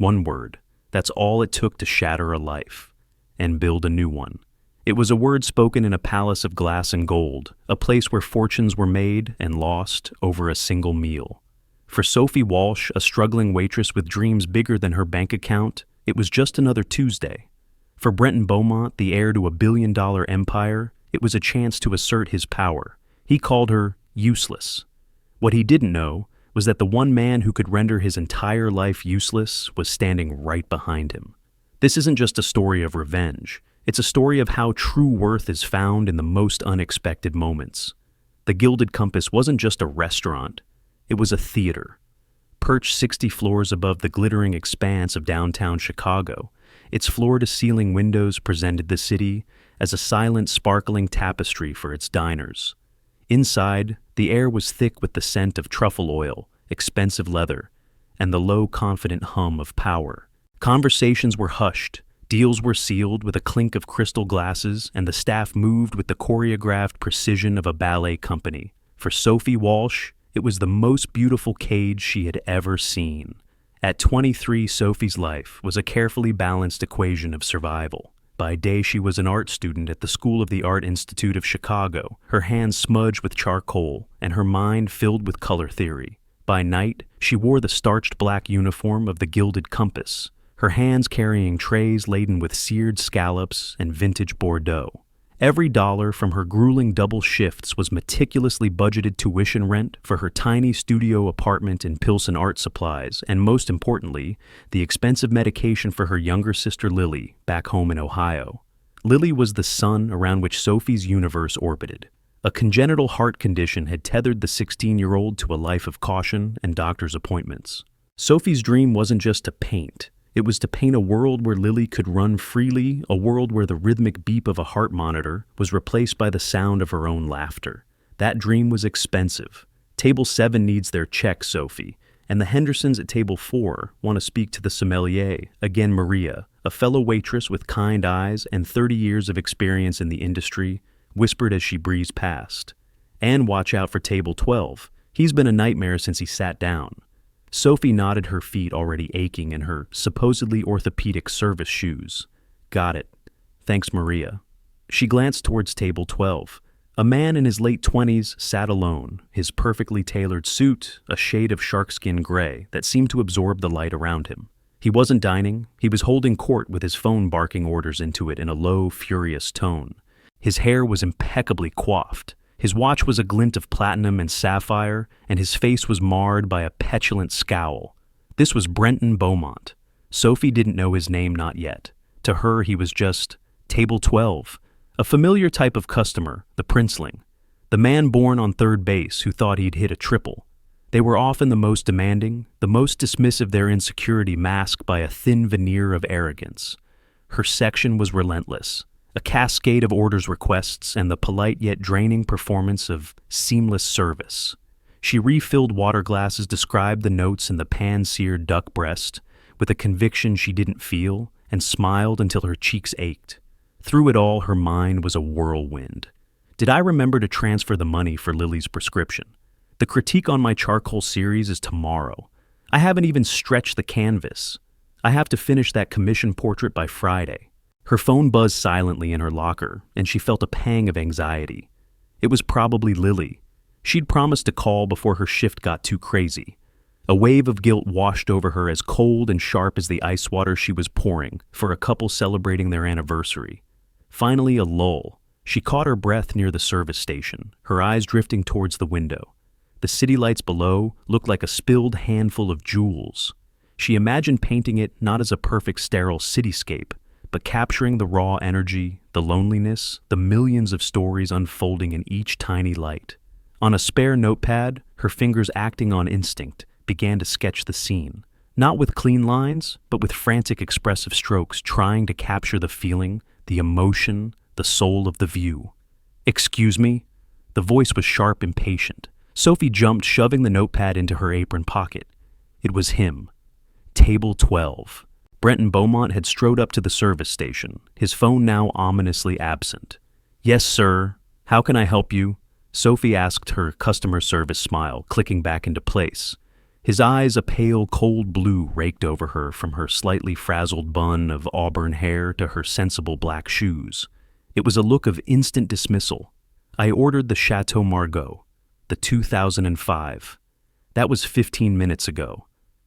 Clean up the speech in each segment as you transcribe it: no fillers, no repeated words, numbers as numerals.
One word. That's all it took to shatter a life and build a new one. It was a word spoken in a palace of glass and gold, a place where fortunes were made and lost over a single meal. For Sophie Walsh, a struggling waitress with dreams bigger than her bank account, it was just another Tuesday. For Brenton Beaumont, the heir to a billion-dollar empire, it was a chance to assert his power. He called her useless. What he didn't know was that the one man who could render his entire life useless was standing right behind him. This isn't just a story of revenge. It's a story of how true worth is found in the most unexpected moments. The Gilded Compass wasn't just a restaurant. It was a theater. Perched 60 floors above the glittering expanse of downtown Chicago, its floor-to-ceiling windows presented the city as a silent, sparkling tapestry for its diners. Inside, the air was thick with the scent of truffle oil, expensive leather, and the low, confident hum of power. Conversations were hushed, deals were sealed with a clink of crystal glasses, and the staff moved with the choreographed precision of a ballet company. For Sophie Walsh, it was the most beautiful cage she had ever seen. At 23, Sophie's life was a carefully balanced equation of survival. By day, she was an art student at the School of the Art Institute of Chicago, her hands smudged with charcoal and her mind filled with color theory. By night, she wore the starched black uniform of the Gilded Compass, her hands carrying trays laden with seared scallops and vintage Bordeaux. Every dollar from her grueling double shifts was meticulously budgeted tuition rent for her tiny studio apartment in Pilsen Art Supplies, and most importantly, the expensive medication for her younger sister Lily, back home in Ohio. Lily was the sun around which Sophie's universe orbited. A congenital heart condition had tethered the 16-year-old to a life of caution and doctor's appointments. Sophie's dream wasn't just to paint. It was to paint a world where Lily could run freely, a world where the rhythmic beep of a heart monitor was replaced by the sound of her own laughter. That dream was expensive. Table 7 needs their check, Sophie, and the Hendersons at Table 4 want to speak to the sommelier, again Maria, a fellow waitress with kind eyes and 30 years of experience in the industry, whispered as she breezed past. And watch out for Table 12. He's been a nightmare since he sat down. Sophie nodded, her feet already aching in her supposedly orthopedic service shoes. Got it. Thanks, Maria. She glanced towards Table 12. A man in his late 20s sat alone, his perfectly tailored suit a shade of sharkskin gray that seemed to absorb the light around him. He wasn't dining. He was holding court with his phone barking orders into it in a low, furious tone. His hair was impeccably coiffed. His watch was a glint of platinum and sapphire, and his face was marred by a petulant scowl. This was Brenton Beaumont. Sophie didn't know his name, not yet. To her, he was just Table 12, a familiar type of customer, the princeling, the man born on third base who thought he'd hit a triple. They were often the most demanding, the most dismissive, their insecurity masked by a thin veneer of arrogance. Her section was relentless. A cascade of orders, requests, and the polite yet draining performance of seamless service. She refilled water glasses, described the notes in the pan-seared duck breast with a conviction she didn't feel, and smiled until her cheeks ached. Through it all, her mind was a whirlwind. Did I remember to transfer the money for Lily's prescription? The critique on my charcoal series is tomorrow. I haven't even stretched the canvas. I have to finish that commission portrait by Friday. Her phone buzzed silently in her locker, and she felt a pang of anxiety. It was probably Lily. She'd promised to call before her shift got too crazy. A wave of guilt washed over her, as cold and sharp as the ice water she was pouring for a couple celebrating their anniversary. Finally, a lull. She caught her breath near the service station, her eyes drifting towards the window. The city lights below looked like a spilled handful of jewels. She imagined painting it not as a perfect sterile cityscape, but capturing the raw energy, the loneliness, the millions of stories unfolding in each tiny light. On a spare notepad, her fingers acting on instinct, began to sketch the scene, not with clean lines, but with frantic expressive strokes trying to capture the feeling, the emotion, the soul of the view. "Excuse me?" The voice was sharp, impatient. Sophie jumped, shoving the notepad into her apron pocket. It was him. Table 12. Brenton Beaumont had strode up to the service station, his phone now ominously absent. "Yes, sir. How can I help you?" Sophie asked, her customer service smile clicking back into place. His eyes, a pale, cold blue, raked over her from her slightly frazzled bun of auburn hair to her sensible black shoes. It was a look of instant dismissal. I ordered the Chateau Margaux, the 2005. That was 15 minutes ago.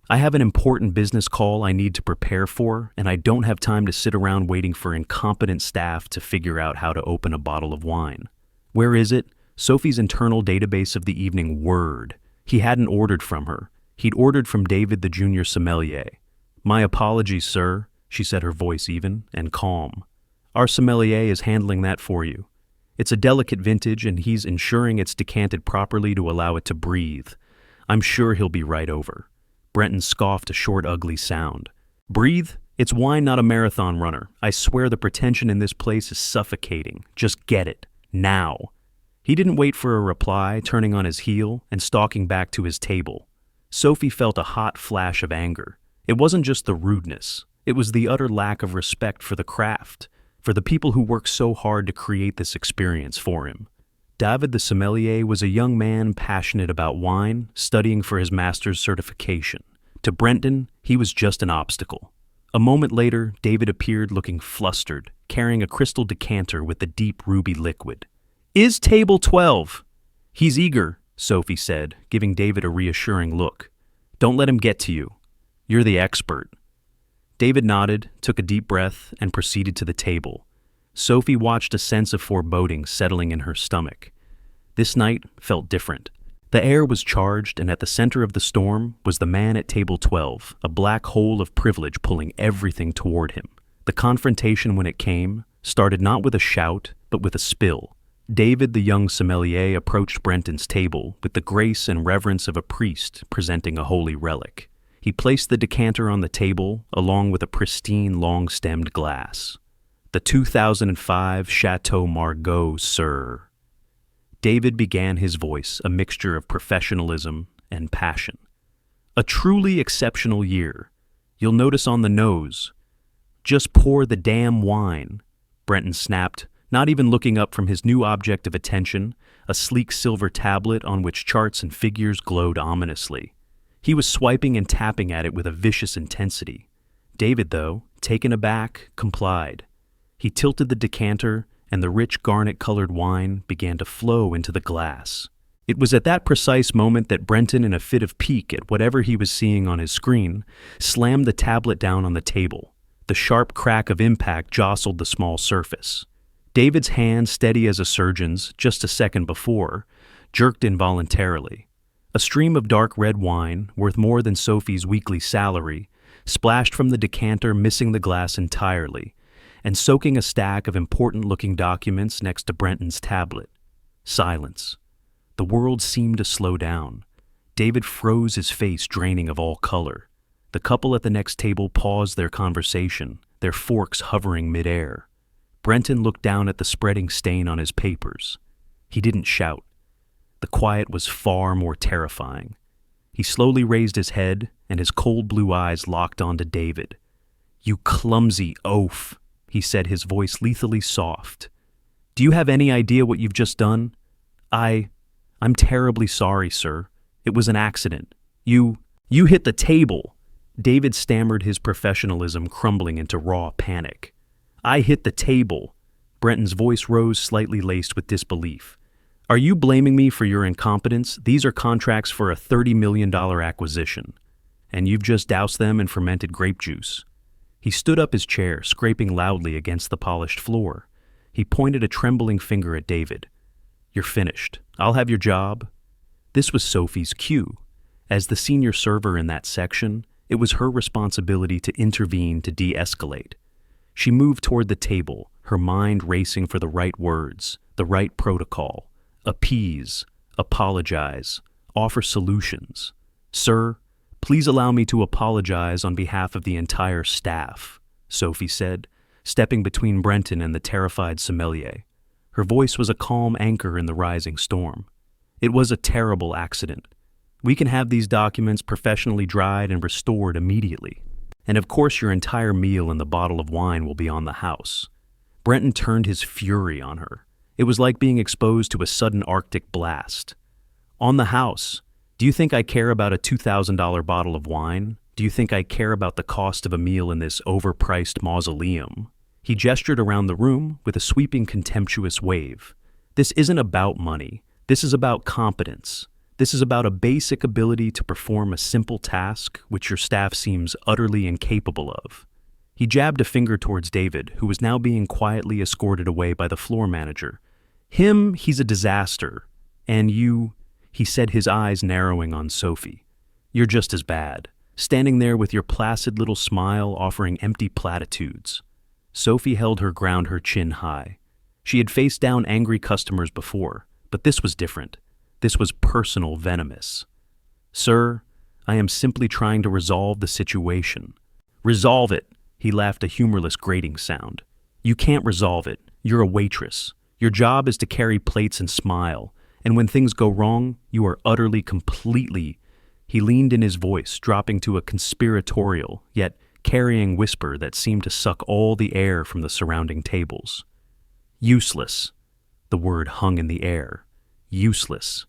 I have an important business call I need to prepare for, and I don't have time to sit around waiting for incompetent staff to figure out how to open a bottle of wine. Where is it? Sophie's internal database of the evening whirred. He hadn't ordered from her. He'd ordered from David the junior sommelier. "My apologies, sir," she said, her voice even and calm. "Our sommelier is handling that for you. It's a delicate vintage, and he's ensuring it's decanted properly to allow it to breathe. I'm sure he'll be right over." Brenton scoffed a short, ugly sound. "Breathe? It's wine, not a marathon runner. I swear the pretension in this place is suffocating. Just get it. Now." He didn't wait for a reply, turning on his heel and stalking back to his table. Sophie felt a hot flash of anger. It wasn't just the rudeness. It was the utter lack of respect for the craft, for the people who worked so hard to create this experience for him. David the sommelier was a young man passionate about wine, studying for his master's certification. To Brenton, he was just an obstacle. A moment later, David appeared looking flustered, carrying a crystal decanter with the deep ruby liquid. "Is table 12? "He's eager," Sophie said, giving David a reassuring look. "Don't let him get to you. You're the expert." David nodded, took a deep breath, and proceeded to the table. Sophie watched a sense of foreboding settling in her stomach. This night felt different. The air was charged, and at the center of the storm was the man at table 12, a black hole of privilege pulling everything toward him. The confrontation, when it came, started not with a shout, but with a spill. David, the young sommelier, approached Brenton's table with the grace and reverence of a priest presenting a holy relic. He placed the decanter on the table, along with a pristine, long-stemmed glass. "The 2005 Chateau Margaux, sir." David began his voice, a mixture of professionalism and passion. "A truly exceptional year. You'll notice on the nose. Just pour the damn wine," Brenton snapped, not even looking up from his new object of attention, a sleek silver tablet on which charts and figures glowed ominously. He was swiping and tapping at it with a vicious intensity. David, though, taken aback, complied. He tilted the decanter, and the rich garnet-colored wine began to flow into the glass. It was at that precise moment that Brenton, in a fit of pique at whatever he was seeing on his screen, slammed the tablet down on the table. The sharp crack of impact jostled the small surface. David's hand, steady as a surgeon's just a second before, jerked involuntarily. A stream of dark red wine, worth more than Sophie's weekly salary, splashed from the decanter, missing the glass entirely, and soaking a stack of important-looking documents next to Brenton's tablet. Silence. The world seemed to slow down. David froze, his face draining of all color. The couple at the next table paused their conversation, their forks hovering midair. Brenton looked down at the spreading stain on his papers. He didn't shout. The quiet was far more terrifying. He slowly raised his head, and his cold blue eyes locked onto David. "You clumsy oaf," he said, his voice lethally soft. "Do you have any idea what you've just done?" I'm terribly sorry, sir. It was an accident. You hit the table." David stammered, his professionalism crumbling into raw panic. "I hit the table." Brenton's voice rose, slightly laced with disbelief. "Are you blaming me for your incompetence? These are contracts for a $30 million acquisition, and you've just doused them in fermented grape juice." He stood up his chair, scraping loudly against the polished floor. He pointed a trembling finger at David. "You're finished. I'll have your job." This was Sophie's cue. As the senior server in that section, it was her responsibility to intervene to de-escalate. She moved toward the table, her mind racing for the right words, the right protocol. Appease, apologize, offer solutions. "Sir, please allow me to apologize on behalf of the entire staff," Sophie said, stepping between Brenton and the terrified sommelier. Her voice was a calm anchor in the rising storm. "It was a terrible accident. We can have these documents professionally dried and restored immediately. And of course your entire meal and the bottle of wine will be on the house." Brenton turned his fury on her. It was like being exposed to a sudden Arctic blast. "On the house. Do you think I care about a $2,000 bottle of wine? Do you think I care about the cost of a meal in this overpriced mausoleum? He gestured around the room with a sweeping, contemptuous wave. This isn't about money. This is about competence. This is about a basic ability to perform a simple task which your staff seems utterly incapable of. He jabbed a finger towards David, who was now being quietly escorted away by the floor manager. He's a disaster. And you, he said, his eyes narrowing on Sophie. You're just as bad, standing there with your placid little smile offering empty platitudes. Sophie held her ground, her chin high. She had faced down angry customers before, but this was different. This was personal, venomous. Sir, I am simply trying to resolve the situation. Resolve it, he laughed, a humorless grating sound. You can't resolve it. You're a waitress. Your job is to carry plates and smile, and when things go wrong, you are utterly, completely. He leaned in his voice, dropping to a conspiratorial, yet carrying whisper that seemed to suck all the air from the surrounding tables. Useless. The word hung in the air. Useless.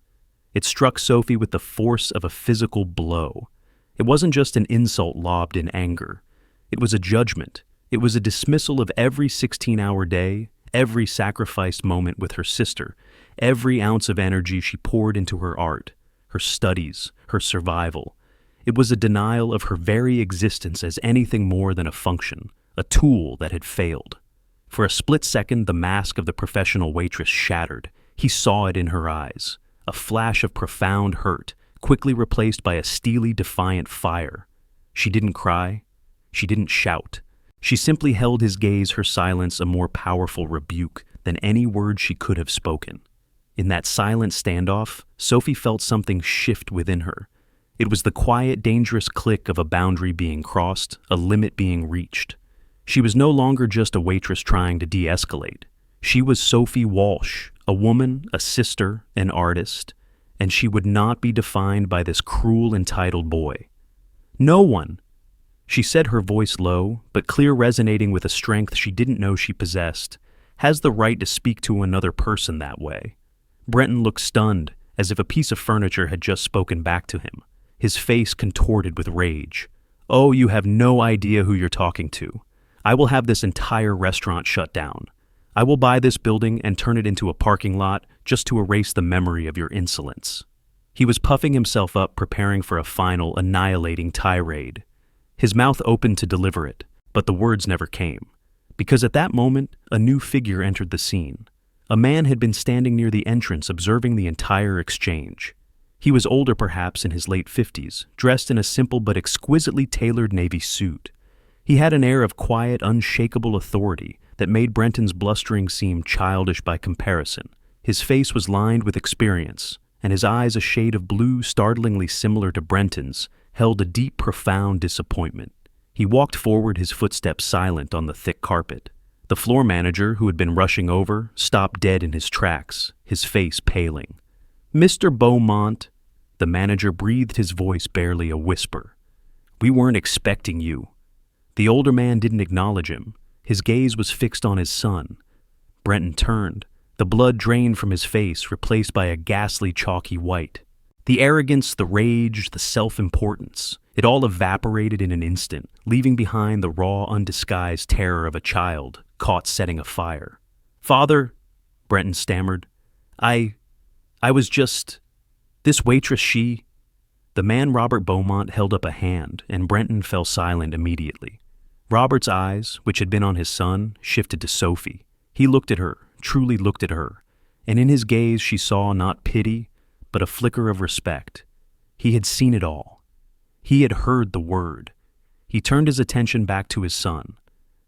It struck Sophie with the force of a physical blow. It wasn't just an insult lobbed in anger. It was a judgment. It was a dismissal of every 16-hour day, every sacrificed moment with her sister, every ounce of energy she poured into her art, her studies, her survival. It was a denial of her very existence as anything more than a function, a tool that had failed. For a split second, the mask of the professional waitress shattered. He saw it in her eyes, a flash of profound hurt, quickly replaced by a steely, defiant fire. She didn't cry. She didn't shout. She simply held his gaze, her silence a more powerful rebuke than any word she could have spoken. In that silent standoff, Sophie felt something shift within her. It was the quiet, dangerous click of a boundary being crossed, a limit being reached. She was no longer just a waitress trying to de-escalate. She was Sophie Walsh, a woman, a sister, an artist, and she would not be defined by this cruel, entitled boy. No one, she said, her voice low, but clear, resonating with a strength she didn't know she possessed, has the right to speak to another person that way. Brenton looked stunned, as if a piece of furniture had just spoken back to him, his face contorted with rage. Oh, you have no idea who you're talking to. I will have this entire restaurant shut down. I will buy this building and turn it into a parking lot just to erase the memory of your insolence. He was puffing himself up, preparing for a final, annihilating tirade. His mouth opened to deliver it, but the words never came. Because at that moment, a new figure entered the scene. A man had been standing near the entrance, observing the entire exchange. He was older, perhaps in his late 50s, dressed in a simple but exquisitely tailored navy suit. He had an air of quiet, unshakable authority that made Brenton's blustering seem childish by comparison. His face was lined with experience, and his eyes, a shade of blue startlingly similar to Brenton's, held a deep, profound disappointment. He walked forward, his footsteps silent on the thick carpet. The floor manager, who had been rushing over, stopped dead in his tracks, his face paling. Mr. Beaumont, the manager breathed, his voice barely a whisper. We weren't expecting you. The older man didn't acknowledge him. His gaze was fixed on his son. Brenton turned, the blood drained from his face, replaced by a ghastly, chalky white. The arrogance, the rage, the self-importance, it all evaporated in an instant, leaving behind the raw, undisguised terror of a child caught setting a fire. Father, Brenton stammered, I was just... This waitress, she... The man Robert Beaumont held up a hand, and Brenton fell silent immediately. Robert's eyes, which had been on his son, shifted to Sophie. He looked at her, truly looked at her, and in his gaze she saw not pity, but a flicker of respect. He had seen it all. He had heard the word. He turned his attention back to his son.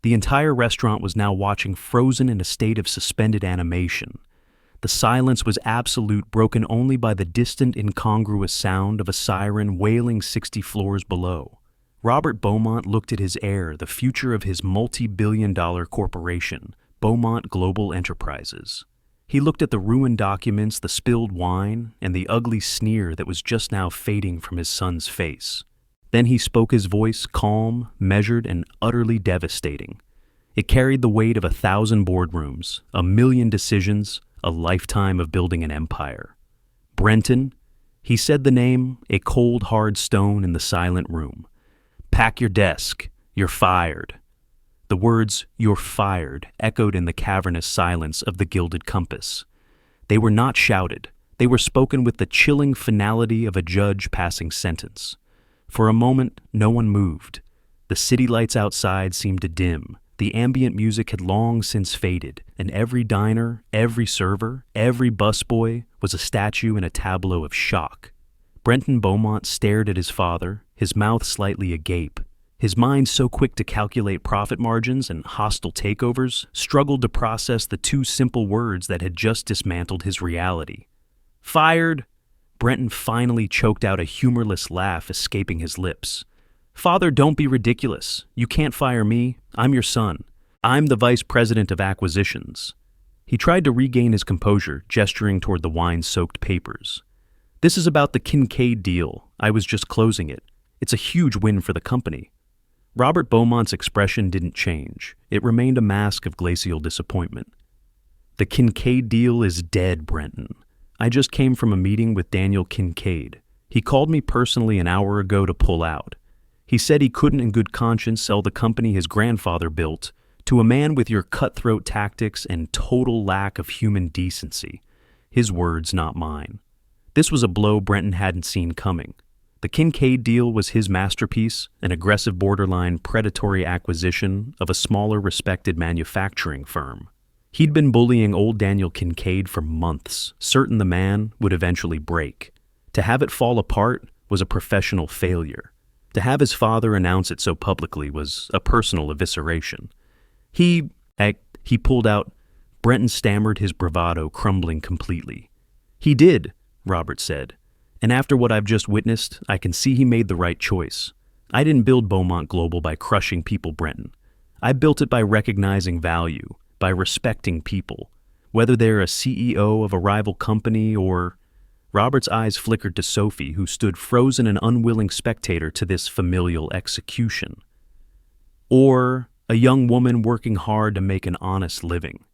The entire restaurant was now watching, frozen in a state of suspended animation. The silence was absolute, broken only by the distant, incongruous sound of a siren wailing 60 floors below. Robert Beaumont looked at his heir, the future of his multi-billion-dollar corporation, Beaumont Global Enterprises. He looked at the ruined documents, the spilled wine, and the ugly sneer that was just now fading from his son's face. Then he spoke, his voice calm, measured, and utterly devastating. It carried the weight of 1,000 boardrooms, 1,000,000 decisions, a lifetime of building an empire. Brenton, He said the name, a cold, hard stone in the silent room. "Pack your desk. You're fired." The words, "you're fired," echoed in the cavernous silence of the gilded compass. They were not shouted. They were spoken with the chilling finality of a judge passing sentence. For a moment, no one moved. The city lights outside seemed to dim. The ambient music had long since faded, and every diner, every server, every busboy was a statue in a tableau of shock. Brenton Beaumont stared at his father, his mouth slightly agape. His mind, so quick to calculate profit margins and hostile takeovers, struggled to process the two simple words that had just dismantled his reality. "Fired!" Brenton finally choked out a humorless laugh escaping his lips. "Father, don't be ridiculous. You can't fire me. I'm your son. I'm the vice president of acquisitions." He tried to regain his composure, gesturing toward the wine-soaked papers. "This is about the Kincaid deal. I was just closing it. It's a huge win for the company." Robert Beaumont's expression didn't change. It remained a mask of glacial disappointment. "The Kincaid deal is dead, Brenton. I just came from a meeting with Daniel Kincaid. He called me personally an hour ago to pull out. He said he couldn't in good conscience sell the company his grandfather built to a man with your cutthroat tactics and total lack of human decency. His words, not mine. This was a blow Brenton hadn't seen coming. The Kincaid deal was his masterpiece, an aggressive borderline predatory acquisition of a smaller respected manufacturing firm. He'd been bullying old Daniel Kincaid for months, certain the man would eventually break. To have it fall apart was a professional failure. To have his father announce it so publicly was a personal evisceration. He pulled out. Brenton stammered, his bravado crumbling completely. "He did," Robert said. "And after what I've just witnessed, I can see he made the right choice. I didn't build Beaumont Global by crushing people, Brenton. I built it by recognizing value, by respecting people, whether they're a CEO of a rival company or..." Robert's eyes flickered to Sophie, who stood frozen and unwilling spectator to this familial execution. "Or a young woman working hard to make an honest living."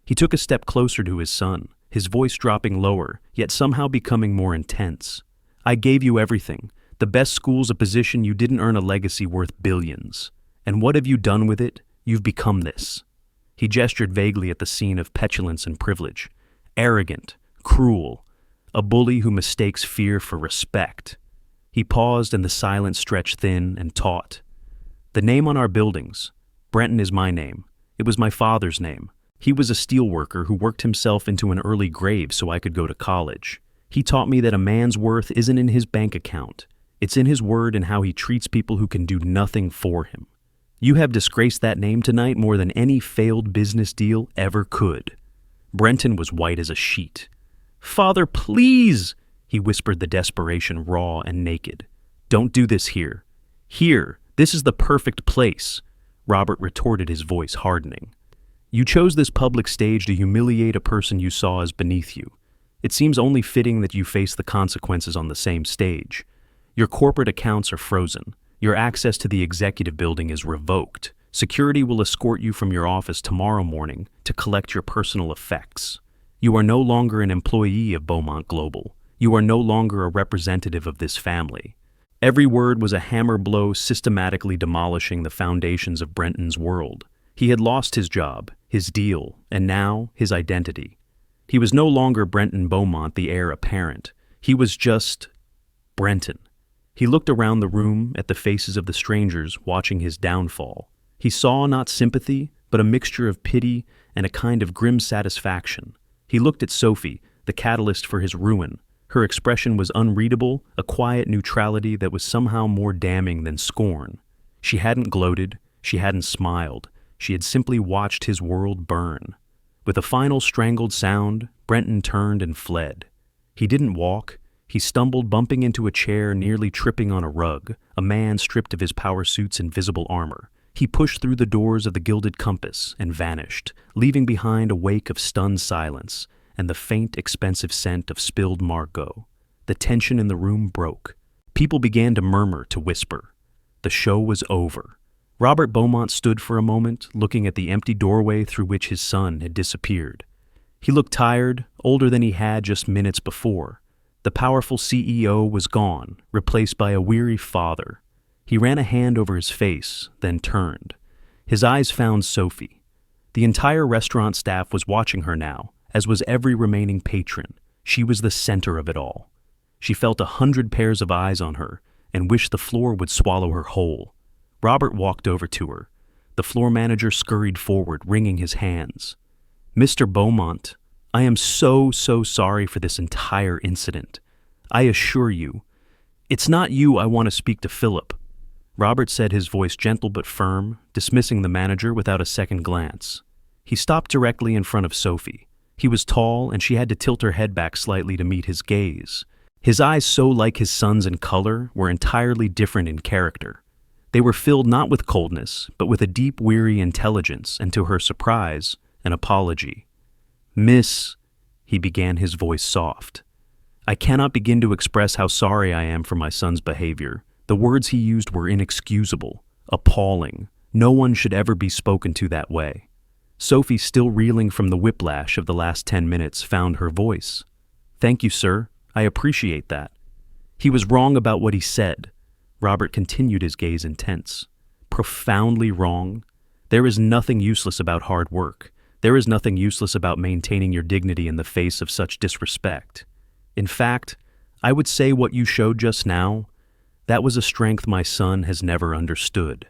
He took a step closer to his son, his voice dropping lower, yet somehow becoming more intense. "I gave you everything. The best school's a position you didn't earn, a legacy worth billions. And what have you done with it? You've become this." He gestured vaguely at the scene of petulance and privilege. "Arrogant, cruel, a bully who mistakes fear for respect." He paused and the silence stretched thin and taut. "The name on our buildings. Brenton is my name. It was my father's name. He was a steelworker who worked himself into an early grave so I could go to college. He taught me that a man's worth isn't in his bank account. It's in his word and how he treats people who can do nothing for him. You have disgraced that name tonight more than any failed business deal ever could." Brenton was white as a sheet. "Father, please," he whispered, the desperation raw and naked. "Don't do this here. Here, this is the perfect place," Robert retorted, his voice hardening. "You chose this public stage to humiliate a person you saw as beneath you. It seems only fitting that you face the consequences on the same stage. Your corporate accounts are frozen. Your access to the executive building is revoked. Security will escort you from your office tomorrow morning to collect your personal effects. You are no longer an employee of Beaumont Global. You are no longer a representative of this family." Every word was a hammer blow, systematically demolishing the foundations of Brenton's world. He had lost his job, his deal, and now his identity. He was no longer Brenton Beaumont, the heir apparent. He was just Brenton. He looked around the room at the faces of the strangers watching his downfall. He saw not sympathy, but a mixture of pity and a kind of grim satisfaction. He looked at Sophie, the catalyst for his ruin. Her expression was unreadable, a quiet neutrality that was somehow more damning than scorn. She hadn't gloated, she hadn't smiled, she had simply watched his world burn. With a final strangled sound, Brenton turned and fled. He didn't walk. He stumbled, bumping into a chair, nearly tripping on a rug, a man stripped of his power suit's invisible armor. He pushed through the doors of the gilded compass and vanished, leaving behind a wake of stunned silence and the faint, expensive scent of spilled Margot. The tension in the room broke. People began to murmur, to whisper. The show was over. Robert Beaumont stood for a moment, looking at the empty doorway through which his son had disappeared. He looked tired, older than he had just minutes before. The powerful CEO was gone, replaced by a weary father. He ran a hand over his face, then turned. His eyes found Sophie. The entire restaurant staff was watching her now, as was every remaining patron. She was the center of it all. She felt 100 pairs of eyes on her and wished the floor would swallow her whole. Robert walked over to her. The floor manager scurried forward, wringing his hands. "Mr. Beaumont, I am so sorry for this entire incident. I assure you, it's not you I want to speak to, Philip." Robert said, his voice gentle but firm, dismissing the manager without a second glance. He stopped directly in front of Sophie. He was tall, and she had to tilt her head back slightly to meet his gaze. His eyes, so like his son's in color, were entirely different in character. They were filled not with coldness, but with a deep, weary intelligence, and to her surprise, an apology. "Miss," he began, his voice soft. "I cannot begin to express how sorry I am for my son's behavior. The words he used were inexcusable, appalling. No one should ever be spoken to that way." Sophie, still reeling from the whiplash of the last 10 minutes, found her voice. "Thank you, sir. I appreciate that." "He was wrong about what he said." Robert continued, his gaze intense. "Profoundly wrong. There is nothing useless about hard work. There is nothing useless about maintaining your dignity in the face of such disrespect. In fact, I would say what you showed just now, that was a strength my son has never understood."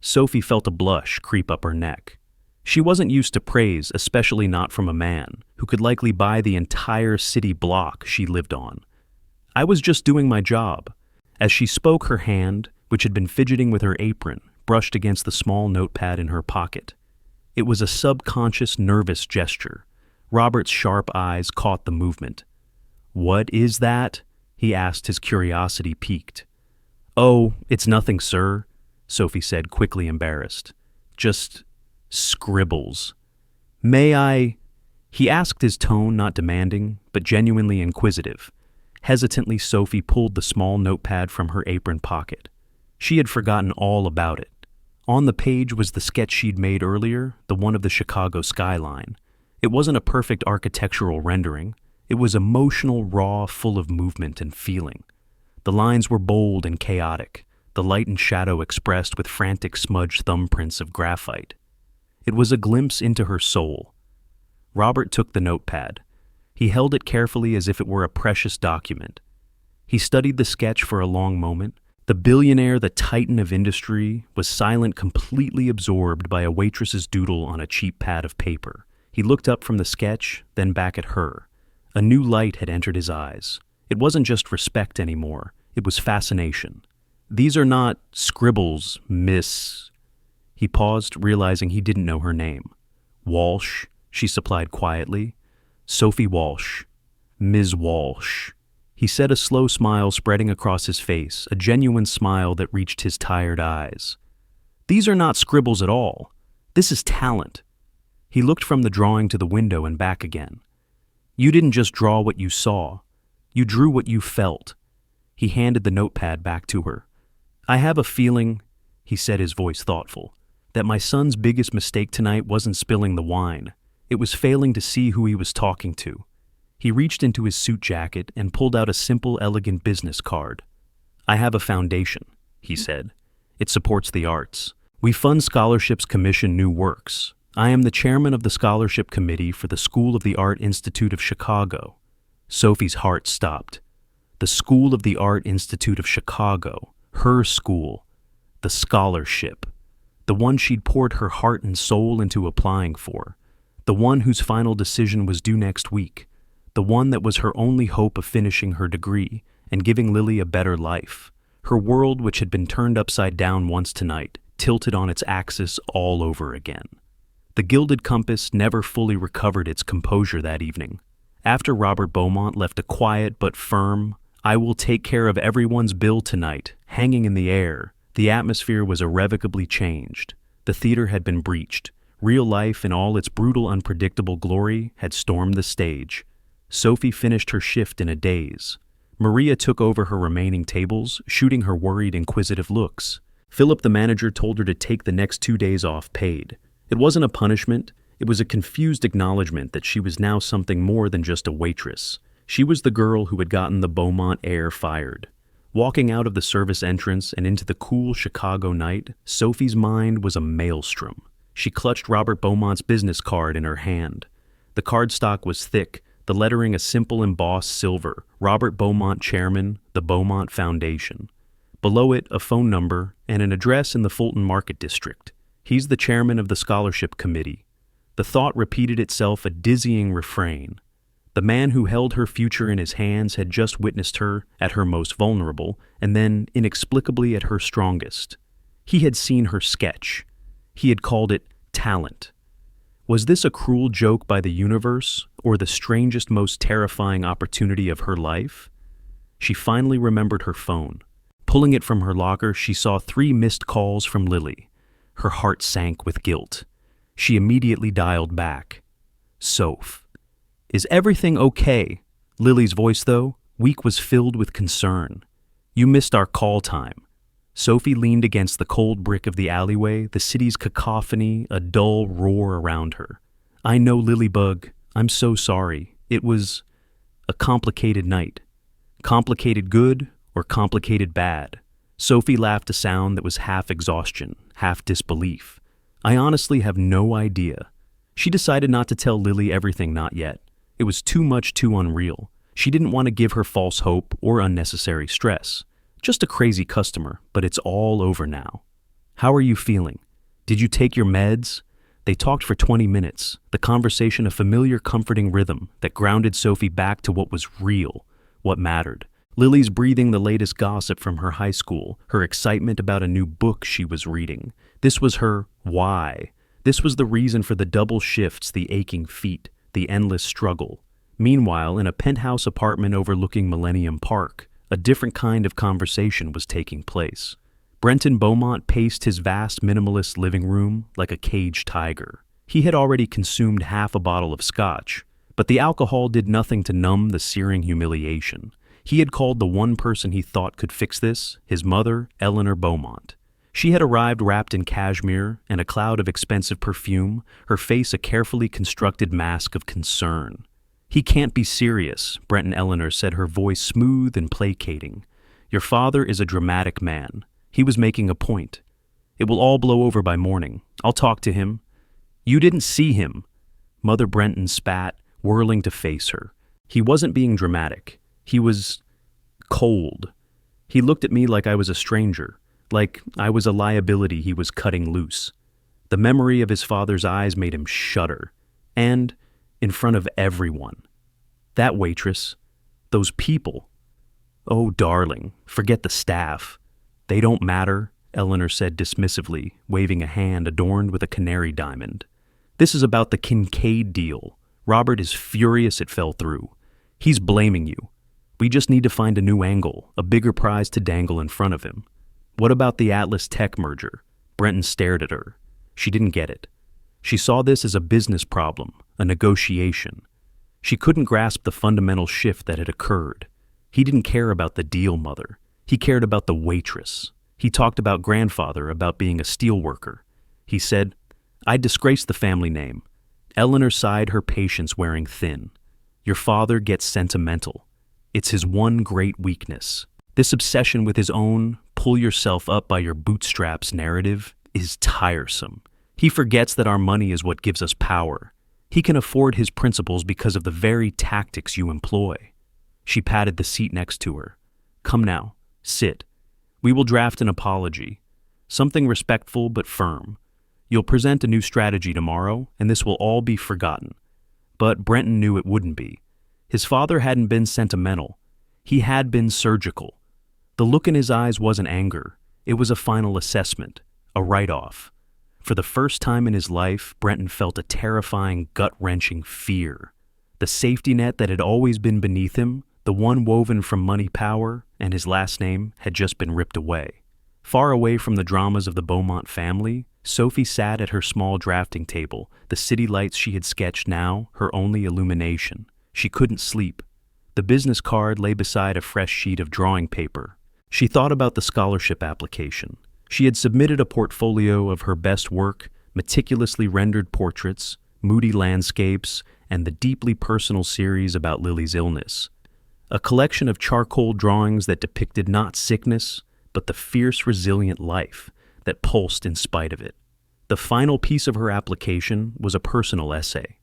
Sophie felt a blush creep up her neck. She wasn't used to praise, especially not from a man who could likely buy the entire city block she lived on. "I was just doing my job." As she spoke, her hand, which had been fidgeting with her apron, brushed against the small notepad in her pocket. It was a subconscious, nervous gesture. Robert's sharp eyes caught the movement. "What is that?" he asked, his curiosity piqued. "Oh, it's nothing, sir," Sophie said, quickly embarrassed. "Just scribbles." "May I?" he asked, his tone not demanding, but genuinely inquisitive. Hesitantly, Sophie pulled the small notepad from her apron pocket. She had forgotten all about it. On the page was the sketch she'd made earlier, the one of the Chicago skyline. It wasn't a perfect architectural rendering. It was emotional, raw, full of movement and feeling. The lines were bold and chaotic, the light and shadow expressed with frantic smudged thumbprints of graphite. It was a glimpse into her soul. Robert took the notepad. He held it carefully as if it were a precious document. He studied the sketch for a long moment. The billionaire, the titan of industry, was silent, completely absorbed by a waitress's doodle on a cheap pad of paper. He looked up from the sketch, then back at her. A new light had entered his eyes. It wasn't just respect anymore. It was fascination. "These are not scribbles, Miss..." He paused, realizing he didn't know her name. "Walsh," she supplied quietly. "Sophie Walsh. Ms. Walsh." He said, a slow smile spreading across his face, a genuine smile that reached his tired eyes. "These are not scribbles at all. This is talent." He looked from the drawing to the window and back again. "You didn't just draw what you saw. You drew what you felt." He handed the notepad back to her. "I have a feeling," he said, his voice thoughtful, "that my son's biggest mistake tonight wasn't spilling the wine. It was failing to see who he was talking to." He reached into his suit jacket and pulled out a simple, elegant business card. "I have a foundation," he said. "It supports the arts. We fund scholarships, commission new works. I am the chairman of the scholarship committee for the School of the Art Institute of Chicago." Sophie's heart stopped. The School of the Art Institute of Chicago. Her school. The scholarship. The one she'd poured her heart and soul into applying for. The one whose final decision was due next week. The one that was her only hope of finishing her degree and giving Lily a better life. Her world, which had been turned upside down once tonight, tilted on its axis all over again. The gilded compass never fully recovered its composure that evening. After Robert Beaumont left a quiet but firm, "I will take care of everyone's bill tonight," hanging in the air, the atmosphere was irrevocably changed. The theater had been breached. Real life, in all its brutal, unpredictable glory, had stormed the stage. Sophie finished her shift in a daze. Maria took over her remaining tables, shooting her worried, inquisitive looks. Philip, the manager, told her to take the next 2 days off paid. It wasn't a punishment. It was a confused acknowledgement that she was now something more than just a waitress. She was the girl who had gotten the Beaumont heir fired. Walking out of the service entrance and into the cool Chicago night, Sophie's mind was a maelstrom. She clutched Robert Beaumont's business card in her hand. The cardstock was thick, the lettering a simple embossed silver, Robert Beaumont Chairman, the Beaumont Foundation. Below it, a phone number and an address in the Fulton Market District. He's the chairman of the scholarship committee. The thought repeated itself, a dizzying refrain. The man who held her future in his hands had just witnessed her at her most vulnerable, and then, inexplicably, at her strongest. He had seen her sketch. He had called it talent. Was this a cruel joke by the universe, or the strangest, most terrifying opportunity of her life? She finally remembered her phone. Pulling it from her locker, she saw 3 missed calls from Lily. Her heart sank with guilt. She immediately dialed back. Soph. Is everything okay? Lily's voice, though, weak, was filled with concern. You missed our call time. Sophie leaned against the cold brick of the alleyway, the city's cacophony, a dull roar around her. I know, Lilybug. I'm so sorry. It was a complicated night. Complicated good or complicated bad? Sophie laughed, a sound that was half exhaustion, half disbelief. I honestly have no idea. She decided not to tell Lily everything, not yet. It was too much, too unreal. She didn't want to give her false hope or unnecessary stress. Just a crazy customer, but it's all over now. How are you feeling? Did you take your meds? They talked for 20 minutes, the conversation a familiar, comforting rhythm that grounded Sophie back to what was real, what mattered. Lily's breathing the latest gossip from her high school, her excitement about a new book she was reading. This was her why. This was the reason for the double shifts, the aching feet, the endless struggle. Meanwhile, in a penthouse apartment overlooking Millennium Park, a different kind of conversation was taking place. Brenton Beaumont paced his vast minimalist living room like a caged tiger. He had already consumed half a bottle of scotch, but the alcohol did nothing to numb the searing humiliation. He had called the one person he thought could fix this, his mother, Eleanor Beaumont. She had arrived wrapped in cashmere and a cloud of expensive perfume, her face a carefully constructed mask of concern. He can't be serious, Brent and Eleanor said, her voice smooth and placating. Your father is a dramatic man. He was making a point. It will all blow over by morning. I'll talk to him. You didn't see him. Mother Brenton spat, whirling to face her. He wasn't being dramatic. He was cold. He looked at me like I was a stranger, like I was a liability he was cutting loose. The memory of his father's eyes made him shudder. And in front of everyone. That waitress. Those people. Oh, darling, forget the staff. They don't matter, Eleanor said dismissively, waving a hand adorned with a canary diamond. This is about the Kincaid deal. Robert is furious it fell through. He's blaming you. We just need to find a new angle, a bigger prize to dangle in front of him. What about the Atlas Tech merger? Brenton stared at her. She didn't get it. She saw this as a business problem, a negotiation. She couldn't grasp the fundamental shift that had occurred. He didn't care about the deal, Mother. He cared about the waitress. He talked about grandfather, about being a steel worker. He said, I'd disgrace the family name. Eleanor sighed, her patience wearing thin. Your father gets sentimental. It's his one great weakness. This obsession with his own, pull yourself up by your bootstraps narrative is tiresome. He forgets that our money is what gives us power. He can afford his principles because of the very tactics you employ. She patted the seat next to her. Come now, sit. We will draft an apology. Something respectful but firm. You'll present a new strategy tomorrow, and this will all be forgotten. But Brenton knew it wouldn't be. His father hadn't been sentimental. He had been surgical. The look in his eyes wasn't anger. It was a final assessment, a write-off. For the first time in his life, Brenton felt a terrifying, gut-wrenching fear. The safety net that had always been beneath him, the one woven from money, power, and his last name, had just been ripped away. Far away from the dramas of the Beaumont family, Sophie sat at her small drafting table, the city lights she had sketched now her only illumination. She couldn't sleep. The business card lay beside a fresh sheet of drawing paper. She thought about the scholarship application. She had submitted a portfolio of her best work, meticulously rendered portraits, moody landscapes, and the deeply personal series about Lily's illness. a collection of charcoal drawings that depicted not sickness, but the fierce, resilient life that pulsed in spite of it. The final piece of her application was a personal essay.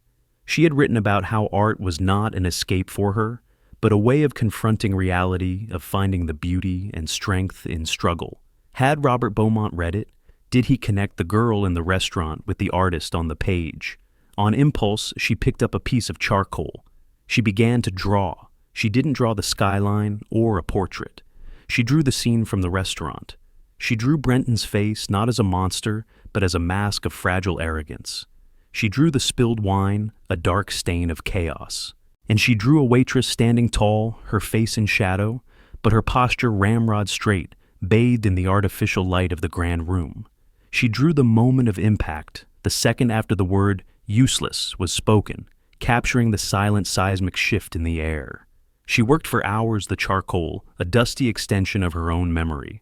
She had written about how art was not an escape for her, but a way of confronting reality, of finding the beauty and strength in struggle. Had Robert Beaumont read it? Did he connect the girl in the restaurant with the artist on the page? On impulse, she picked up a piece of charcoal. She began to draw. She didn't draw the skyline or a portrait. She drew the scene from the restaurant. She drew Brenton's face not as a monster, but as a mask of fragile arrogance. She drew the spilled wine, a dark stain of chaos. And she drew a waitress standing tall, her face in shadow, but her posture ramrod straight, bathed in the artificial light of the grand room. She drew the moment of impact, the second after the word useless was spoken, capturing the silent seismic shift in the air. She worked for hours the charcoal, a dusty extension of her own memory.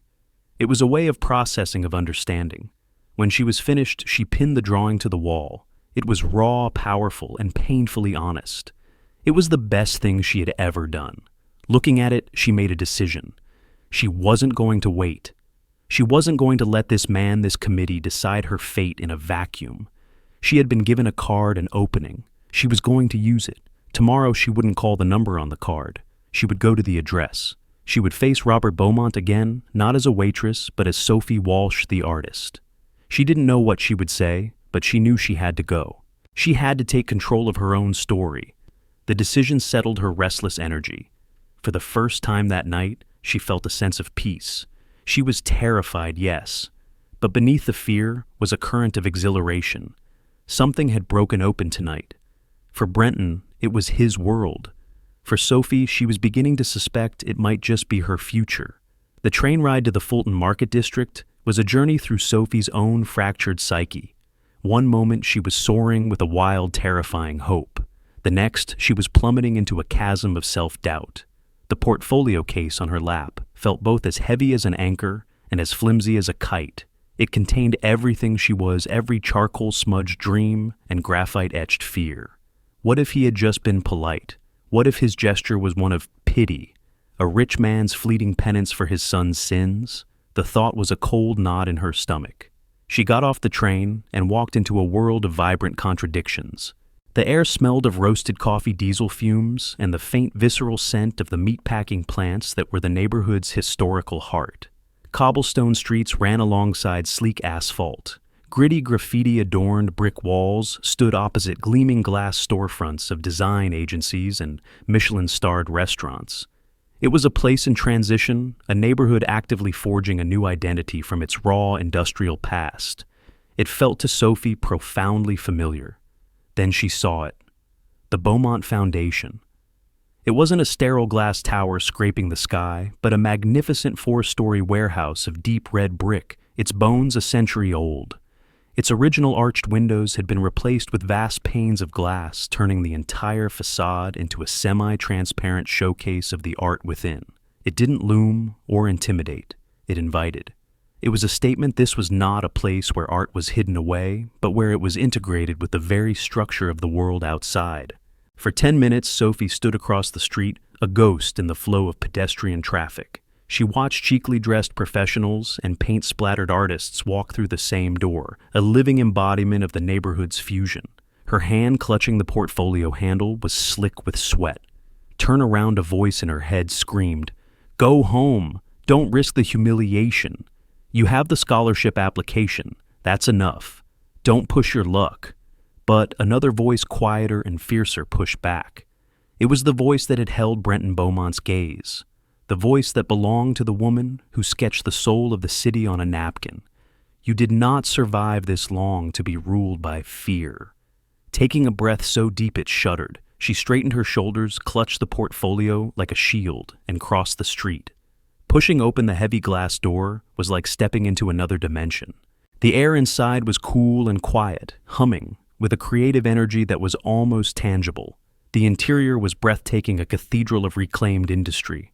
It was a way of processing, of understanding. When she was finished, she pinned the drawing to the wall. It was raw, powerful, and painfully honest. It was the best thing she had ever done. Looking at it, she made a decision. She wasn't going to wait. She wasn't going to let this man, this committee, decide her fate in a vacuum. She had been given a card, an opening. She was going to use it. Tomorrow she wouldn't call the number on the card. She would go to the address. She would face Robert Beaumont again, not as a waitress, but as Sophie Walsh, the artist. She didn't know what she would say, but she knew she had to go. She had to take control of her own story. The decision settled her restless energy. For the first time that night, she felt a sense of peace. She was terrified, yes, but beneath the fear was a current of exhilaration. Something had broken open tonight. For Brenton, it was his world. For Sophie, she was beginning to suspect it might just be her future. The train ride to the Fulton Market District was a journey through Sophie's own fractured psyche. One moment she was soaring with a wild, terrifying hope. The next, she was plummeting into a chasm of self-doubt. The portfolio case on her lap felt both as heavy as an anchor and as flimsy as a kite. It contained everything she was, every charcoal-smudged dream and graphite-etched fear. What if he had just been polite? What if his gesture was one of pity, a rich man's fleeting penance for his son's sins? The thought was a cold knot in her stomach. She got off the train and walked into a world of vibrant contradictions. The air smelled of roasted coffee diesel fumes and the faint visceral scent of the meatpacking plants that were the neighborhood's historical heart. Cobblestone streets ran alongside sleek asphalt. Gritty graffiti-adorned brick walls stood opposite gleaming glass storefronts of design agencies and Michelin-starred restaurants. It was a place in transition, a neighborhood actively forging a new identity from its raw industrial past. It felt to Sophie profoundly familiar. Then she saw it. The Beaumont Foundation. It wasn't a sterile glass tower scraping the sky, but a magnificent 4-story warehouse of deep red brick, its bones a century old. Its original arched windows had been replaced with vast panes of glass, turning the entire facade into a semi-transparent showcase of the art within. It didn't loom or intimidate. It invited. It was a statement this was not a place where art was hidden away, but where it was integrated with the very structure of the world outside. For 10 minutes, Sophie stood across the street, a ghost in the flow of pedestrian traffic. She watched cheekily dressed professionals and paint-splattered artists walk through the same door, a living embodiment of the neighborhood's fusion. Her hand clutching the portfolio handle was slick with sweat. Turn around, a voice in her head screamed, "Go home! Don't risk the humiliation! You have the scholarship application. That's enough. Don't push your luck." But another voice, quieter and fiercer, pushed back. It was the voice that had held Brenton Beaumont's gaze. The voice that belonged to the woman who sketched the soul of the city on a napkin. You did not survive this long to be ruled by fear. Taking a breath so deep it shuddered, she straightened her shoulders, clutched the portfolio like a shield, and crossed the street. Pushing open the heavy glass door was like stepping into another dimension. The air inside was cool and quiet, humming, with a creative energy that was almost tangible. The interior was breathtaking, a cathedral of reclaimed industry.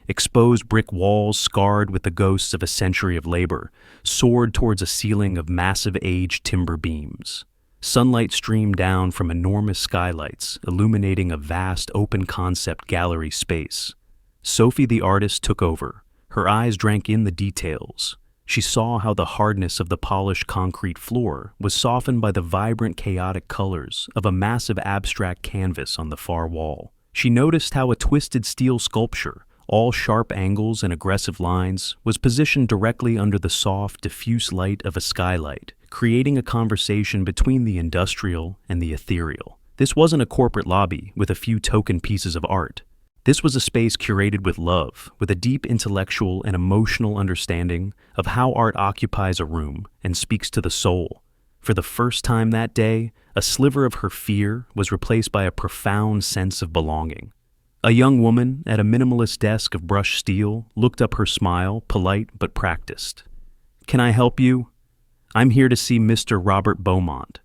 Exposed brick walls, scarred with the ghosts of a century of labor, soared towards a ceiling of massive aged timber beams. Sunlight streamed down from enormous skylights, illuminating a vast open-concept gallery space. Sophie the artist took over. Her eyes drank in the details. She saw how the hardness of the polished concrete floor was softened by the vibrant, chaotic colors of a massive abstract canvas on the far wall. She noticed how a twisted steel sculpture, all sharp angles and aggressive lines, was positioned directly under the soft, diffuse light of a skylight, creating a conversation between the industrial and the ethereal. This wasn't a corporate lobby with a few token pieces of art. This was a space curated with love, with a deep intellectual and emotional understanding of how art occupies a room and speaks to the soul. For the first time that day, a sliver of her fear was replaced by a profound sense of belonging. A young woman at a minimalist desk of brushed steel looked up, her smile polite but practiced. "Can I help you? I'm here to see Mr. Robert Beaumont,"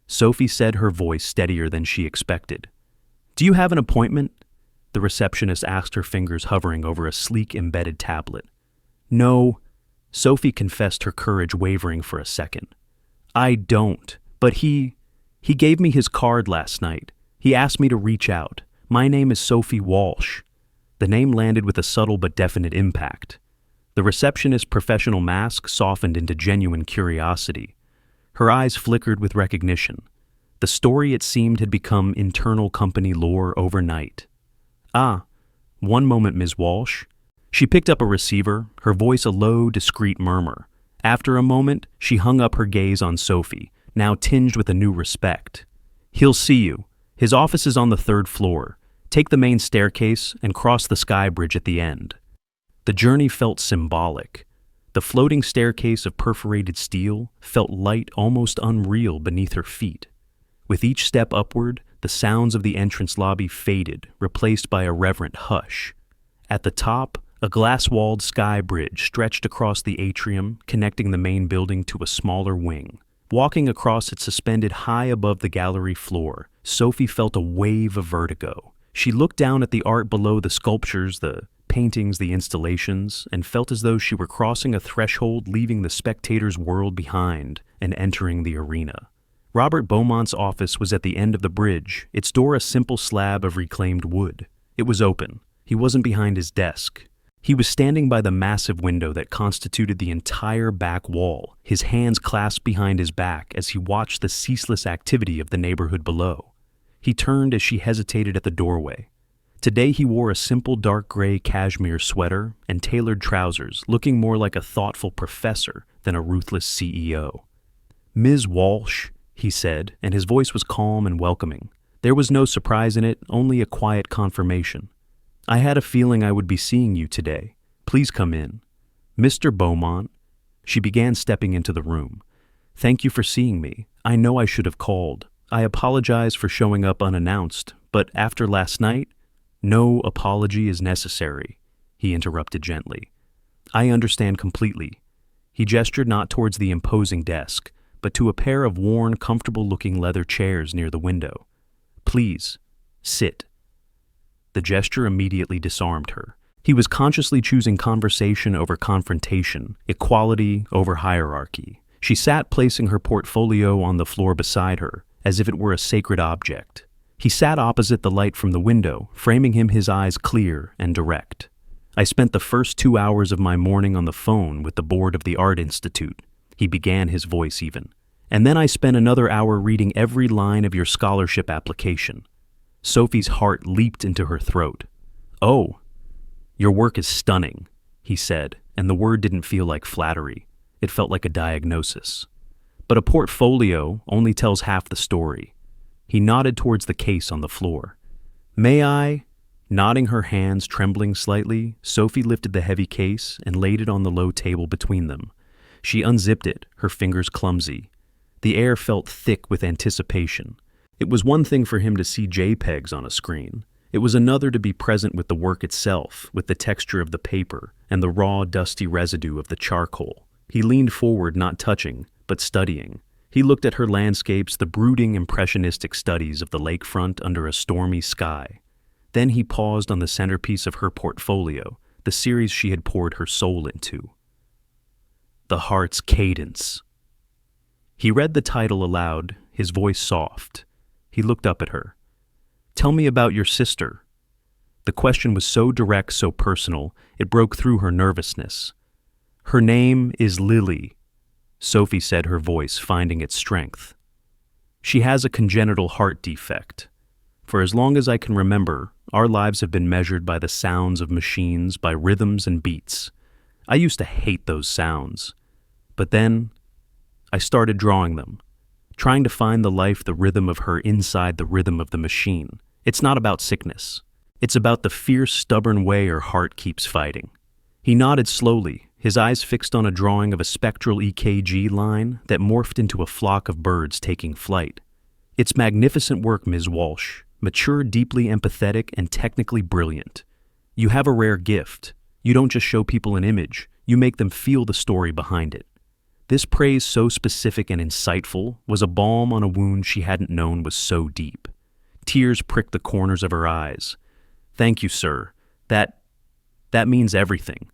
Sophie said, her voice steadier than she expected. "Do you have an appointment?" The receptionist asked, her fingers hovering over a sleek embedded tablet. "No," Sophie confessed, her courage wavering for a second. "I don't, but he gave me his card last night. He asked me to reach out. My name is Sophie Walsh." The name landed with a subtle but definite impact. The receptionist's professional mask softened into genuine curiosity. Her eyes flickered with recognition. The story, it seemed, had become internal company lore overnight. "Ah, one moment, Ms. Walsh." She picked up a receiver, her voice a low, discreet murmur. After a moment, she hung up, her gaze on Sophie, now tinged with a new respect. "He'll see you. His office is on the 3rd floor. Take the main staircase and cross the sky bridge at the end." The journey felt symbolic. The floating staircase of perforated steel felt light, almost unreal, beneath her feet. With each step upward, the sounds of the entrance lobby faded, replaced by a reverent hush. At the top, a glass-walled sky bridge stretched across the atrium, connecting the main building to a smaller wing. Walking across it, suspended high above the gallery floor, Sophie felt a wave of vertigo. She looked down at the art below, the sculptures, the paintings, the installations, and felt as though she were crossing a threshold, leaving the spectator's world behind and entering the arena. Robert Beaumont's office was at the end of the bridge, its door a simple slab of reclaimed wood. It was open. He wasn't behind his desk. He was standing by the massive window that constituted the entire back wall, his hands clasped behind his back as he watched the ceaseless activity of the neighborhood below. He turned as she hesitated at the doorway. Today he wore a simple dark gray cashmere sweater and tailored trousers, looking more like a thoughtful professor than a ruthless CEO. "Ms. Walsh," he said, and his voice was calm and welcoming. There was no surprise in it, only a quiet confirmation. "I had a feeling I would be seeing you today. Please come in." "Mr. Beaumont." She began stepping into the room. "Thank you for seeing me. I know I should have called. I apologize for showing up unannounced, but after last night—" "No apology is necessary," he interrupted gently. "I understand completely." He gestured not towards the imposing desk, but to a pair of worn, comfortable-looking leather chairs near the window. "Please, sit." The gesture immediately disarmed her. He was consciously choosing conversation over confrontation, equality over hierarchy. She sat, placing her portfolio on the floor beside her, as if it were a sacred object. He sat opposite the light from the window, framing him, his eyes clear and direct. "I spent the first 2 hours of my morning on the phone with the board of the Art Institute," he began, his voice even. "And then I spent another hour reading every line of your scholarship application." Sophie's heart leaped into her throat. "Oh, your work is stunning," he said, and the word didn't feel like flattery. It felt like a diagnosis. "But a portfolio only tells half the story." He nodded towards the case on the floor. "May I?" Nodding, her hands trembling slightly, Sophie lifted the heavy case and laid it on the low table between them. She unzipped it, her fingers clumsy. The air felt thick with anticipation. It was one thing for him to see JPEGs on a screen. It was another to be present with the work itself, with the texture of the paper and the raw, dusty residue of the charcoal. He leaned forward, not touching, but studying. He looked at her landscapes, the brooding, impressionistic studies of the lakefront under a stormy sky. Then he paused on the centerpiece of her portfolio, the series she had poured her soul into. "The Heart's Cadence." He read the title aloud, his voice soft. He looked up at her. "Tell me about your sister." The question was so direct, so personal, it broke through her nervousness. "Her name is Lily," Sophie said, her voice finding its strength. "She has a congenital heart defect. For as long as I can remember, our lives have been measured by the sounds of machines, by rhythms and beats. I used to hate those sounds. But then, I started drawing them, trying to find the life, the rhythm of her inside the rhythm of the machine. It's not about sickness. It's about the fierce, stubborn way her heart keeps fighting." He nodded slowly, his eyes fixed on a drawing of a spectral EKG line that morphed into a flock of birds taking flight. "It's magnificent work, Ms. Walsh. Mature, deeply empathetic, and technically brilliant. You have a rare gift. You don't just show people an image, you make them feel the story behind it." This praise, so specific and insightful, was a balm on a wound she hadn't known was so deep. Tears pricked the corners of her eyes. "Thank you, sir. That means everything."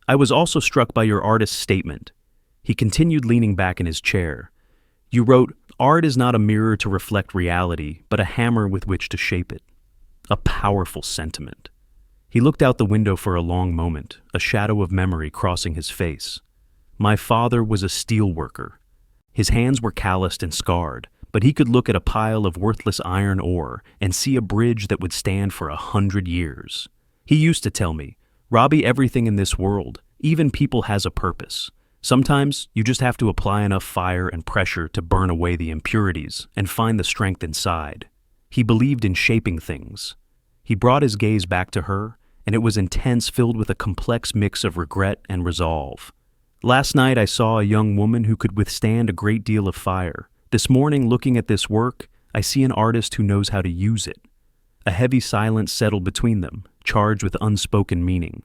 "I was also struck by your artist's statement." He continued, leaning back in his chair. "You wrote, 'Art is not a mirror to reflect reality, but a hammer with which to shape it.' A powerful sentiment." He looked out the window for a long moment, a shadow of memory crossing his face. "My father was a steel worker. His hands were calloused and scarred, but he could look at a pile of worthless iron ore and see a bridge that would stand for 100 years. He used to tell me, 'Robbie, everything in this world, even people, has a purpose. Sometimes you just have to apply enough fire and pressure to burn away the impurities and find the strength inside.' He believed in shaping things." He brought his gaze back to her, and it was intense, filled with a complex mix of regret and resolve. "Last night I saw a young woman who could withstand a great deal of fire. This morning, looking at this work, I see an artist who knows how to use it." A heavy silence settled between them, charged with unspoken meaning.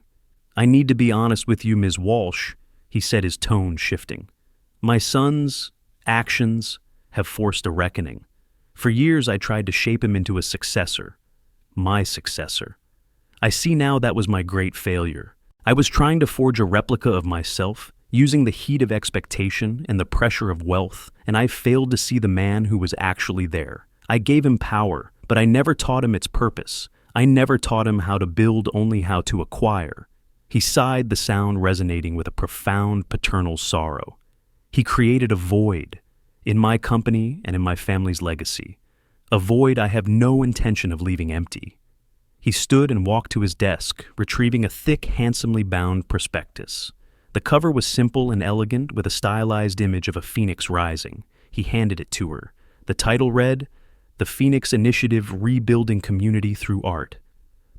"I need to be honest with you, Ms. Walsh," he said, his tone shifting. "My son's actions have forced a reckoning. For years I tried to shape him into a successor. My successor. I see now that was my great failure. I was trying to forge a replica of myself, using the heat of expectation and the pressure of wealth, and I failed to see the man who was actually there. I gave him power, but I never taught him its purpose. I never taught him how to build, only how to acquire." He sighed, the sound resonating with a profound paternal sorrow. "He created a void in my company and in my family's legacy. A void I have no intention of leaving empty." He stood and walked to his desk, retrieving a thick, handsomely bound prospectus. The cover was simple and elegant, with a stylized image of a phoenix rising. He handed it to her. The title read, "The Phoenix Initiative, Rebuilding Community Through Art."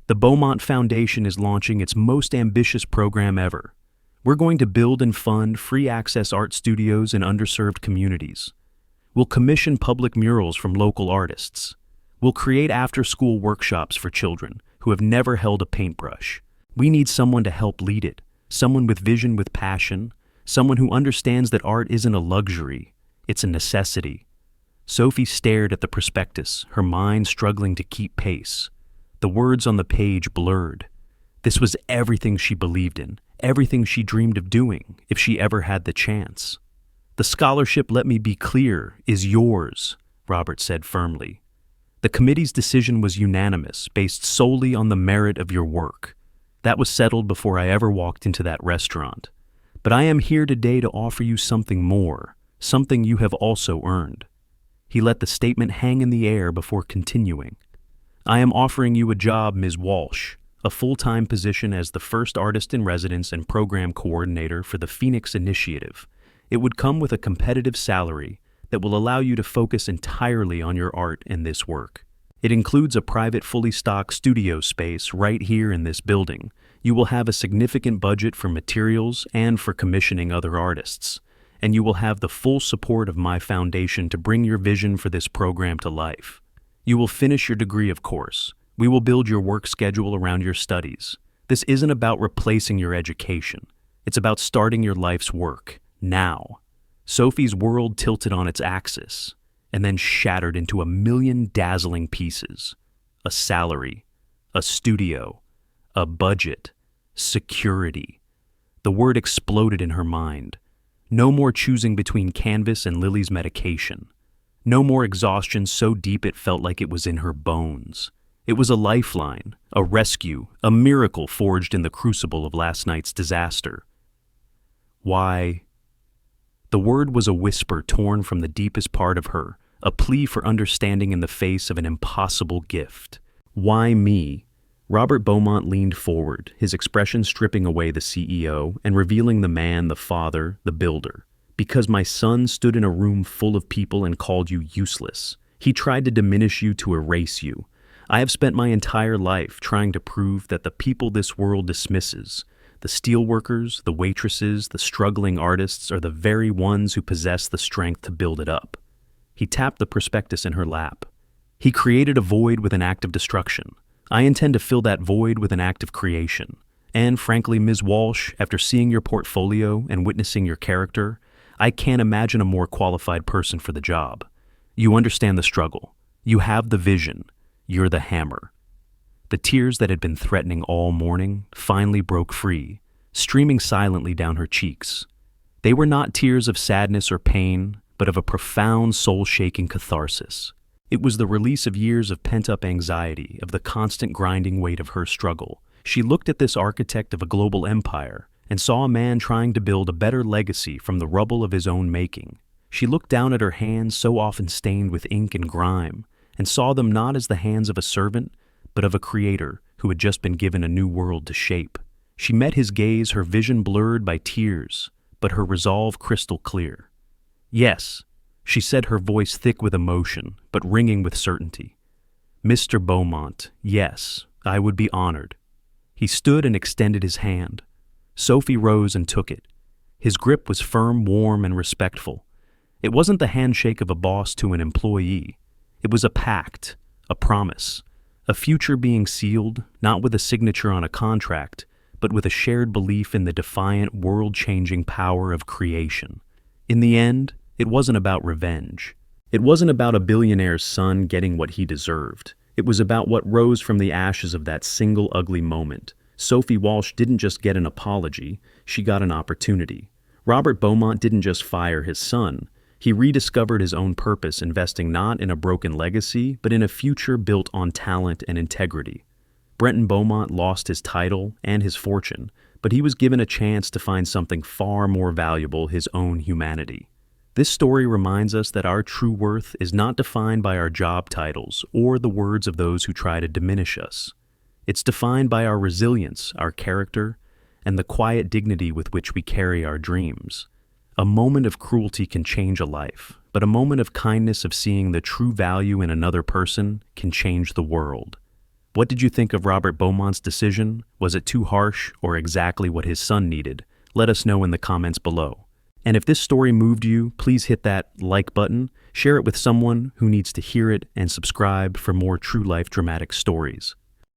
"The Beaumont Foundation is launching its most ambitious program ever. We're going to build and fund free access art studios in underserved communities. We'll commission public murals from local artists. We'll create after-school workshops for children who have never held a paintbrush. We need someone to help lead it, someone with vision, with passion, someone who understands that art isn't a luxury, it's a necessity." Sophie stared at the prospectus, her mind struggling to keep pace. The words on the page blurred. This was everything she believed in, everything she dreamed of doing if she ever had the chance. "The scholarship, let me be clear, is yours," Robert said firmly. "The committee's decision was unanimous, based solely on the merit of your work. That was settled before I ever walked into that restaurant. But I am here today to offer you something more, something you have also earned." He let the statement hang in the air before continuing. "I am offering you a job, Ms. Walsh, a full-time position as the first artist in residence and program coordinator for the Phoenix Initiative. It would come with a competitive salary that will allow you to focus entirely on your art and this work. It includes a private, fully stocked studio space right here in this building. You will have a significant budget for materials and for commissioning other artists. And you will have the full support of my foundation to bring your vision for this program to life. You will finish your degree, of course. We will build your work schedule around your studies. This isn't about replacing your education. It's about starting your life's work, now." Sophie's world tilted on its axis, and then shattered into a million dazzling pieces. A salary, a studio, a budget, security. The word exploded in her mind. No more choosing between canvas and Lily's medication. No more exhaustion so deep it felt like it was in her bones. It was a lifeline, a rescue, a miracle forged in the crucible of last night's disaster. Why? The word was a whisper torn from the deepest part of her, a plea for understanding in the face of an impossible gift. Why me? Robert Beaumont leaned forward, his expression stripping away the CEO and revealing the man, the father, the builder. Because my son stood in a room full of people and called you useless. He tried to diminish you, to erase you. I have spent my entire life trying to prove that the people this world dismisses, the steelworkers, the waitresses, the struggling artists, are the very ones who possess the strength to build it up. He tapped the prospectus in her lap. He created a void with an act of destruction. I intend to fill that void with an act of creation. And frankly, Ms. Walsh, after seeing your portfolio and witnessing your character, I can't imagine a more qualified person for the job. You understand the struggle. You have the vision. You're the hammer. The tears that had been threatening all morning finally broke free, streaming silently down her cheeks. They were not tears of sadness or pain, but of a profound soul-shaking catharsis. It was the release of years of pent-up anxiety, of the constant grinding weight of her struggle. She looked at this architect of a global empire and saw a man trying to build a better legacy from the rubble of his own making. She looked down at her hands so often stained with ink and grime, and saw them not as the hands of a servant, but of a creator who had just been given a new world to shape. She met his gaze, her vision blurred by tears, but her resolve crystal clear. Yes, she said, her voice thick with emotion, but ringing with certainty. Mr. Beaumont, yes, I would be honored. He stood and extended his hand. Sophie rose and took it. His grip was firm, warm, and respectful. It wasn't the handshake of a boss to an employee. It was a pact, a promise, a future being sealed, not with a signature on a contract, but with a shared belief in the defiant, world-changing power of creation. In the end, it wasn't about revenge. It wasn't about a billionaire's son getting what he deserved. It was about what rose from the ashes of that single ugly moment. Sophie Walsh didn't just get an apology, she got an opportunity. Robert Beaumont didn't just fire his son. He rediscovered his own purpose, investing not in a broken legacy, but in a future built on talent and integrity. Brenton Beaumont lost his title and his fortune, but he was given a chance to find something far more valuable, his own humanity. This story reminds us that our true worth is not defined by our job titles or the words of those who try to diminish us. It's defined by our resilience, our character, and the quiet dignity with which we carry our dreams. A moment of cruelty can change a life, but a moment of kindness, of seeing the true value in another person, can change the world. What did you think of Robert Beaumont's decision? Was it too harsh or exactly what his son needed? Let us know in the comments below. And if this story moved you, please hit that like button, share it with someone who needs to hear it, and subscribe for more true life dramatic stories.